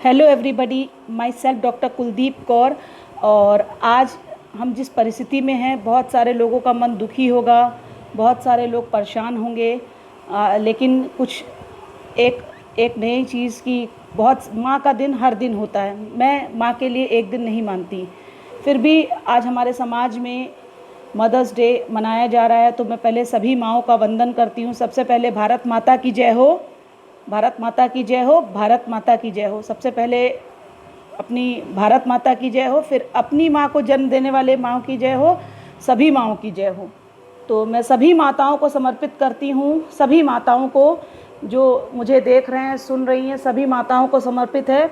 Hello everybody, my self doctor Kuldeep Kaur. और आज हम जिस परिस्थिति में हैं, बहुत सारे लोगों का मन दुखी होगा, बहुत सारे लोग परेशान होंगे। लेकिन कुछ एक एक नई चीज़ की बहुत माँ का दिन हर दिन होता है। मैं माँ के लिए एक दिन नहीं मानती, फिर भी आज हमारे समाज में मदर्स डे मनाया जा रहा है। तो मैं पहले सभी माँओं का वंदन करती हूँ। सबसे पहले भारत माता की जय हो, भारत माता की जय हो, भारत माता की जय हो। सबसे पहले अपनी भारत माता की जय हो, फिर अपनी माँ को जन्म देने वाले माँ की जय हो, सभी माँओं की जय हो। तो मैं सभी माताओं को समर्पित करती हूँ, सभी माताओं को जो मुझे देख रहे हैं, सुन रही हैं, सभी माताओं को समर्पित है।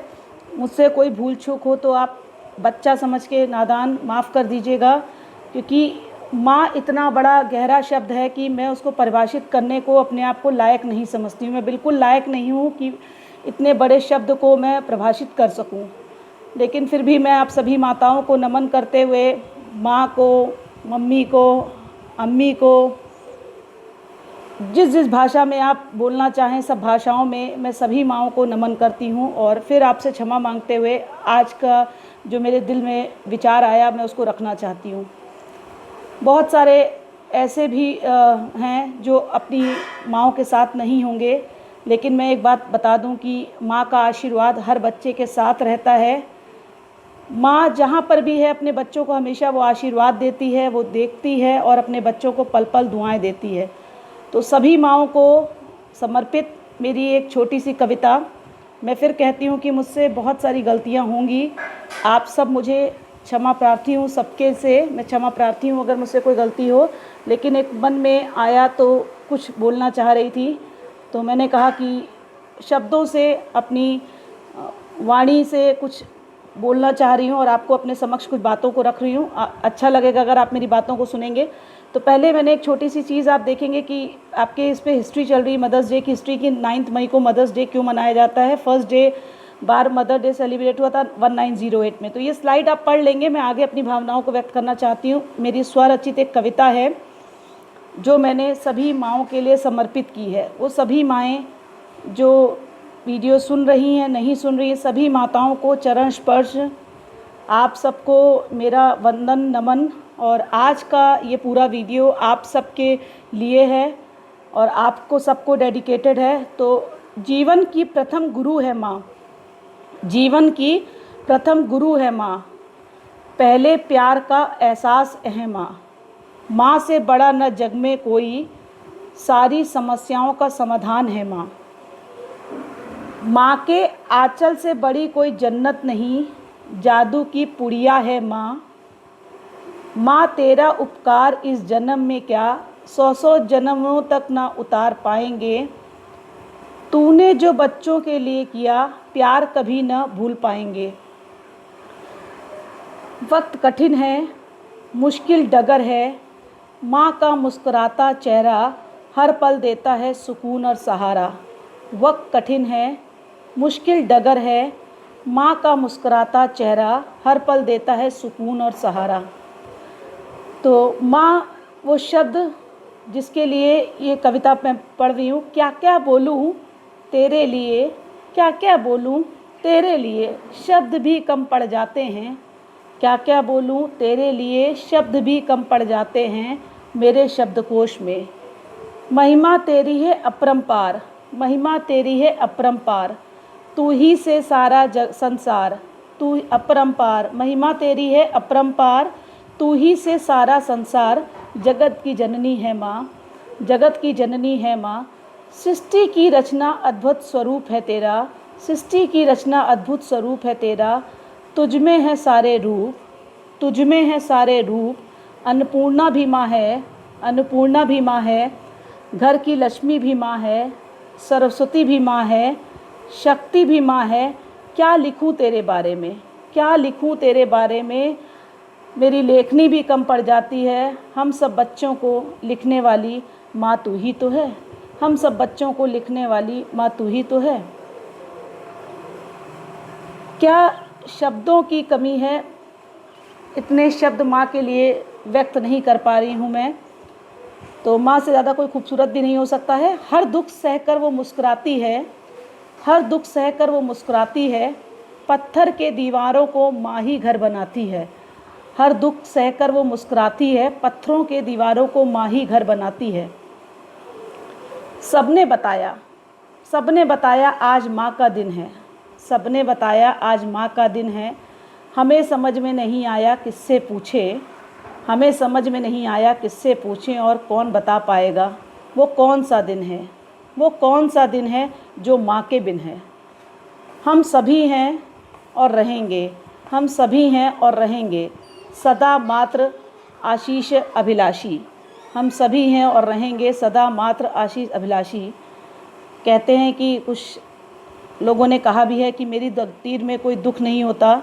मुझसे कोई भूल चूक हो तो आप बच्चा समझ के नादान माफ़ कर दीजिएगा, क्योंकि माँ इतना बड़ा गहरा शब्द है कि मैं उसको परिभाषित करने को अपने आप को लायक नहीं समझती हूँ। मैं बिल्कुल लायक नहीं हूँ कि इतने बड़े शब्द को मैं परिभाषित कर सकूँ। लेकिन फिर भी मैं आप सभी माताओं को नमन करते हुए, माँ को, मम्मी को, अम्मी को, जिस जिस भाषा में आप बोलना चाहें सब भाषाओं में मैं सभी माँओं को नमन करती हूँ। और फिर आपसे क्षमा मांगते हुए आज का जो मेरे दिल में विचार आया मैं उसको रखना चाहती हूँ। बहुत सारे ऐसे भी हैं जो अपनी माँओं के साथ नहीं होंगे, लेकिन मैं एक बात बता दूं कि माँ का आशीर्वाद हर बच्चे के साथ रहता है। माँ जहाँ पर भी है अपने बच्चों को हमेशा वो आशीर्वाद देती है, वो देखती है और अपने बच्चों को पल पल दुआएं देती है। तो सभी माँओं को समर्पित मेरी एक छोटी सी कविता। मैं फिर कहती हूँ कि मुझसे बहुत सारी गलतियाँ होंगी, आप सब मुझे क्षमा प्रार्थी हूँ, सबके से मैं क्षमा प्रार्थी हूँ अगर मुझसे कोई गलती हो। लेकिन एक मन में आया तो कुछ बोलना चाह रही थी, तो मैंने कहा कि शब्दों से, अपनी वाणी से कुछ बोलना चाह रही हूँ और आपको अपने समक्ष कुछ बातों को रख रही हूँ। अच्छा लगेगा अगर आप मेरी बातों को सुनेंगे। तो पहले मैंने एक छोटी सी चीज़ आप देखेंगे कि आपके इस पर हिस्ट्री चल रही, मदर्स डे की हिस्ट्री की। 9 मई को मदर्स डे क्यों मनाया जाता है, फर्स्ट डे बार मदर डे सेलिब्रेट हुआ था 1908 में। तो ये स्लाइड आप पढ़ लेंगे। मैं आगे अपनी भावनाओं को व्यक्त करना चाहती हूँ। मेरी स्वरचित एक कविता है जो मैंने सभी माँओं के लिए समर्पित की है। वो सभी माएँ जो वीडियो सुन रही हैं, नहीं सुन रही हैं, सभी माताओं को चरण स्पर्श, आप सबको मेरा वंदन नमन। और आज का ये पूरा वीडियो आप सबके लिए है और आपको सबको डेडिकेटेड है। तो जीवन की प्रथम गुरु है माँ, जीवन की प्रथम गुरु है माँ, पहले प्यार का एहसास है माँ। माँ से बड़ा न जग में कोई, सारी समस्याओं का समाधान है माँ। माँ के आंचल से बड़ी कोई जन्नत नहीं, जादू की पुड़िया है माँ। माँ तेरा उपकार इस जन्म में क्या, 100 जन्मों तक ना उतार पाएंगे। तूने जो बच्चों के लिए किया, प्यार कभी न भूल पाएंगे। वक्त कठिन है, मुश्किल डगर है, माँ का मुस्कुराता चेहरा हर पल देता है सुकून और सहारा। वक्त कठिन है, मुश्किल डगर है, माँ का मुस्कुराता चेहरा हर पल देता है सुकून और सहारा। तो माँ वो शब्द जिसके लिए ये कविता मैं पढ़ रही हूँ। क्या क्या बोलूँ तेरे लिए, क्या क्या बोलूँ तेरे लिए, शब्द भी कम पड़ जाते हैं। क्या क्या बोलूँ तेरे लिए, शब्द भी कम पड़ जाते हैं मेरे शब्दकोश में। महिमा तेरी है अपरंपार, महिमा तेरी है अपरंपार, तू ही से सारा संसार। तू अपरंपार, महिमा तेरी है अपरंपार, तू ही से सारा संसार। जगत की जननी है माँ, जगत की जननी है माँ। सृष्टि की रचना अद्भुत स्वरूप है तेरा, सृष्टि की रचना अद्भुत स्वरूप है तेरा। तुझ में है सारे रूप, तुझ में है सारे रूप। अन्नपूर्णा भी माँ है, अन्नपूर्णा भी माँ है, घर की लक्ष्मी भी माँ है, सरस्वती भी माँ है, शक्ति भी माँ है। क्या लिखूँ तेरे बारे में, क्या लिखूँ तेरे बारे में, मेरी लेखनी भी कम पड़ जाती है। हम सब बच्चों को लिखने वाली माँ तू ही तो है, हम सब बच्चों को लिखने वाली माँ तू ही तो है। क्या शब्दों की कमी है, इतने शब्द माँ के लिए व्यक्त नहीं कर पा रही हूँ मैं। तो माँ से ज़्यादा कोई खूबसूरत भी नहीं हो सकता है। हर दुख सहकर वो मुस्कुराती है, हर दुख सहकर वो मुस्कुराती है। पत्थर के दीवारों को माँ ही घर बनाती है। हर दुख सहकर वो मुस्कुराती है, पत्थरों के दीवारों को माँ ही घर बनाती है। सबने बताया आज माँ का दिन है। सबने बताया आज माँ का दिन है। हमें समझ में नहीं आया किससे पूछे, हमें समझ में नहीं आया किससे पूछें, और कौन बता पाएगा वो कौन सा दिन है, वो कौन सा दिन है जो माँ के बिन है। हम सभी हैं और रहेंगे, हम सभी हैं और रहेंगे, सदा मात्र आशीष अभिलाषी। हम सभी हैं और रहेंगे, सदा मात्र आशीष अभिलाषी। कहते हैं कि कुछ लोगों ने कहा भी है कि मेरी तकदीर में कोई दुख नहीं होता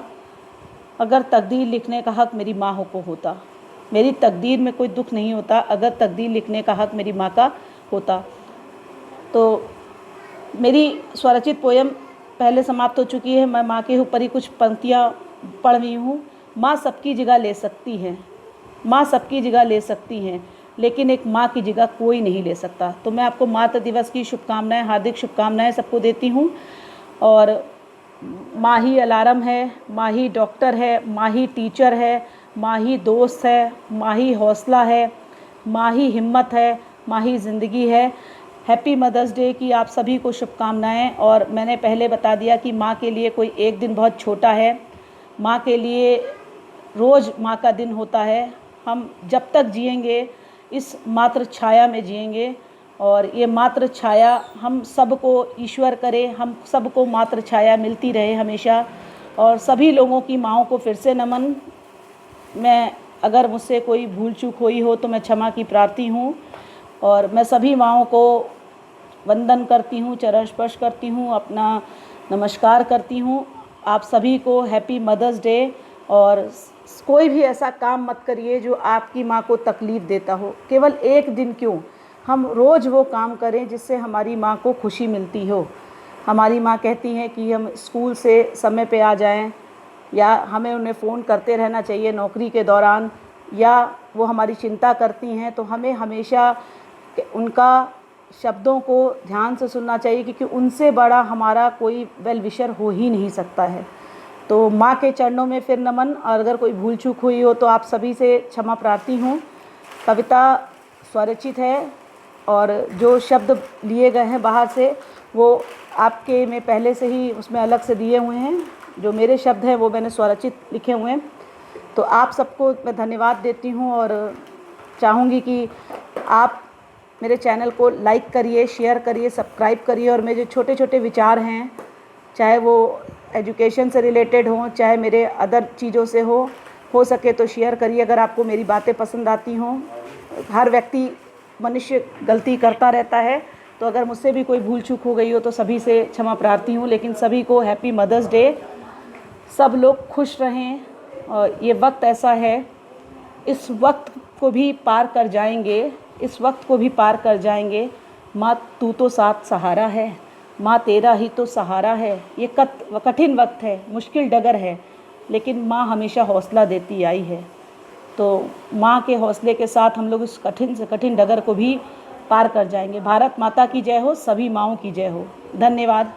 अगर तकदीर लिखने का हक़ मेरी माँ को होता। मेरी तकदीर में कोई दुख नहीं होता अगर तकदीर लिखने का हक़ मेरी माँ का होता। तो मेरी स्वरचित पोयम पहले समाप्त हो चुकी है। मैं माँ के ऊपर ही कुछ पंक्तियाँ पढ़ रही हूँ। माँ सबकी जगह ले सकती हैं, माँ सबकी जगह ले सकती हैं, लेकिन एक माँ की जगह कोई नहीं ले सकता। तो मैं आपको मातृ दिवस की शुभकामनाएं, हार्दिक शुभकामनाएं सबको देती हूँ। और माँ ही अलार्म है, माँ ही डॉक्टर है, माँ ही टीचर है, माँ ही दोस्त है, माँ ही हौसला है, माँ ही हिम्मत है, माँ ही ज़िंदगी है। हैप्पी मदर्स डे की आप सभी को शुभकामनाएं। और मैंने पहले बता दिया कि माँ के लिए कोई एक दिन बहुत छोटा है, माँ के लिए रोज़ माँ का दिन होता है। हम जब तक जिएंगे इस मातृ छाया में जिएंगे, और ये मातृ छाया हम सबको ईश्वर करे, हम सबको मातृ छाया मिलती रहे हमेशा। और सभी लोगों की माँओं को फिर से नमन। मैं अगर मुझसे कोई भूल चूक हुई हो तो मैं क्षमा की प्रार्थी हूँ। और मैं सभी माँओं को वंदन करती हूँ, चरण स्पर्श करती हूँ, अपना नमस्कार करती हूँ। आप सभी को हैप्पी मदर्स डे। और कोई भी ऐसा काम मत करिए जो आपकी माँ को तकलीफ़ देता हो। केवल एक दिन क्यों, हम रोज़ वो काम करें जिससे हमारी माँ को खुशी मिलती हो। हमारी माँ कहती हैं कि हम स्कूल से समय पे आ जाएं, या हमें उन्हें फ़ोन करते रहना चाहिए नौकरी के दौरान, या वो हमारी चिंता करती हैं तो हमें हमेशा उनका शब्दों को ध्यान से सुनना चाहिए, क्योंकि उनसे बड़ा हमारा कोई वेल विशर हो ही नहीं सकता है। तो माँ के चरणों में फिर नमन। और अगर कोई भूल चूक हुई हो तो आप सभी से क्षमा प्रार्थी हूँ। कविता स्वरचित है और जो शब्द लिए गए हैं बाहर से वो आपके में पहले से ही उसमें अलग से दिए हुए हैं। जो मेरे शब्द हैं वो मैंने स्वरचित लिखे हुए हैं। तो आप सबको मैं धन्यवाद देती हूँ और चाहूँगी कि आप मेरे चैनल को लाइक करिए, शेयर करिए, सब्सक्राइब करिए। और मेरे जो छोटे छोटे विचार हैं, चाहे वो एजुकेशन से रिलेटेड हों, चाहे मेरे अदर चीज़ों से हो सके तो शेयर करिए अगर आपको मेरी बातें पसंद आती हों। हर व्यक्ति मनुष्य गलती करता रहता है, तो अगर मुझसे भी कोई भूल चूक हो गई हो तो सभी से क्षमा प्रार्थी हूँ। लेकिन सभी को हैप्पी मदर्स डे। सब लोग खुश रहें। और ये वक्त ऐसा है, इस वक्त को भी पार कर जाएंगे, इस वक्त को भी पार कर जाएंगे। माँ तू तो साथ सहारा है, माँ तेरा ही तो सहारा है। ये कठिन वक्त है, मुश्किल डगर है, लेकिन माँ हमेशा हौसला देती आई है। तो माँ के हौसले के साथ हम लोग इस कठिन से कठिन डगर को भी पार कर जाएंगे। भारत माता की जय हो, सभी माँओं की जय हो। धन्यवाद।